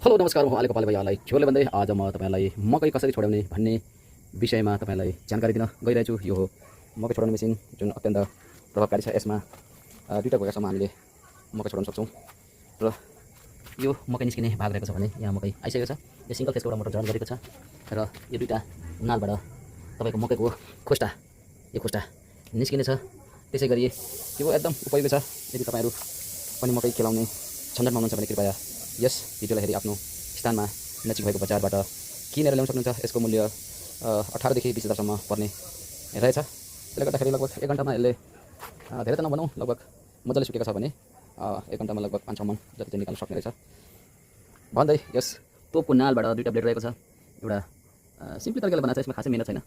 Hello नमस्कार, म अलेको पाले भैयालाई छोले भन्दै आज म तपाईलाई मकै कसरी छोडाउने भन्ने विषयमा तपाईलाई जानकारी दिन गइरहेछु। यो हो मकै छोडाउने मेसिन जुन अत्यन्त प्रभावकारी छ। यसमा दुईटा भएकासम्म हामीले मकै छोडाउन सक्छौँ र यो मकै निस्किने भाग रहेको छ भने यहाँ मकै आइसकेको छ। यो सिंगल फेसको एउटा मोटर जडान गरेको छ र यो दुईटा नालबाट तपाईको मकैको खोस्टा निस्किने छ। त्यसै गरी यो एकदम उपयोगी छ। यदि तपाईहरु पनि मकै खेलाउने झन्झटमा हुनुहुन्छ भने कृपया यस भिडियोलाई हेरी आफ्नो स्थानमा नजिक भएको बजारबाट किनेर ल्याउन सक्नुहुन्छ। यसको मूल्य 18 देखि 20 हजारसम्म पर्ने रहेछ। त्यसले गर्दाखेरि लगभग 1 घण्टामा यसले धेरै त नभनौँ, लगभग मजाले सुकेको छ भने 1 घण्टामा लगभग 5-6 मन जति चाहिँ निकाल्न सक्ने रहेछ। भन्दै यस तोपको नालबाट दुईटा ब्लेड रहेको छ। एउटा सिम्पली तरिकाले बनाएको छ, यसमा खासै मेहनत छैन।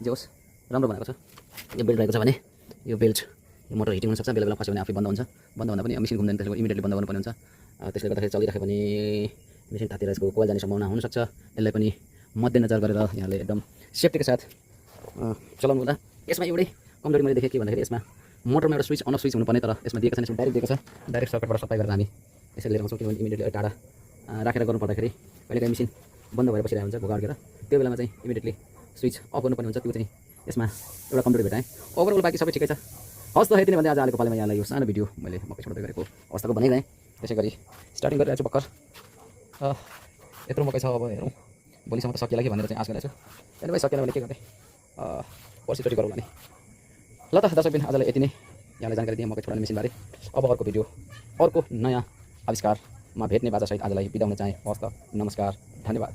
जे होस् राम्रो बनाएको छ। यो बेल्ट रहेको छ भने यो बेल्ट यो मोटर हिटिङ हुन सक्छ, बेला बेला फस्यो भने आफै बन्द हुन्छ। बन्द भन्दा पनि मेसिन घुम्दैन, त्यसले इमिडिएटली बन्द गर्नुपर्ने हुन्छ। त्यसले गर्दाखेरि चलिराख्यो भने मेसिन तातिर यसको कोइल जाने सम्भावना हुनसक्छ। यसलाई पनि मध्यनजर गरेर यहाँले एकदम सेफ्टीको साथ चलाउनु हुँदा। यसमा एउटै कमजोरी मैले देखेँ के भन्दाखेरि यसमा मोटरमा एउटा स्विच अन अफ स्विच हुनुपर्ने, तर यसमा दिएको छैन। यसमा डाइरेक्ट दिएको छ। डाइरेक्ट सर्किटबाट सप्लाई गरेर हामी यसरी लिएर आउँछौँ। किनभने इमिडिएटली टाढा राखेर गर्नु पर्दाखेरि कहिलेकाहीँ मेसिन बन्द भएर बसिरहेको हुन्छ घोगा अड्केर, त्यो बेलामा चाहिँ इमिडिएटली स्विच अफ गर्नुपर्ने हुन्छ। त्यो चाहिँ यसमा एउटा कमजोरी भेटाएँ। ओभरअल बाँकी सबै ठिकै छ। हस् त यति नै भन्दै आज आलेको पालेमा यहाँलाई यो सानो भिडियो मैले मकै छोड्दै गरेको अवस्थाको बनाइरहेँ। त्यसै गरी स्टार्टिङ गरिरहेको छु भर्खर। यत्रो मकै छ, अब हेरौँ भोलिसम्म त सकिएला कि भनेर चाहिँ आश गरेको छु। एनिवे सकिएन भने के गर्ने, पर्सिचोटि गरौँ नि। ल त दर्शकबिन, आजलाई यति नै यहाँलाई जानकारी दिएँ मकै छोडाउने मेसिनबारे। अब अर्को भिडियो अर्को नयाँ आविष्कारमा भेट्ने बाजासहित आजलाई बिदा हुन चाहेँ। हस् त, नमस्कार, धन्यवाद।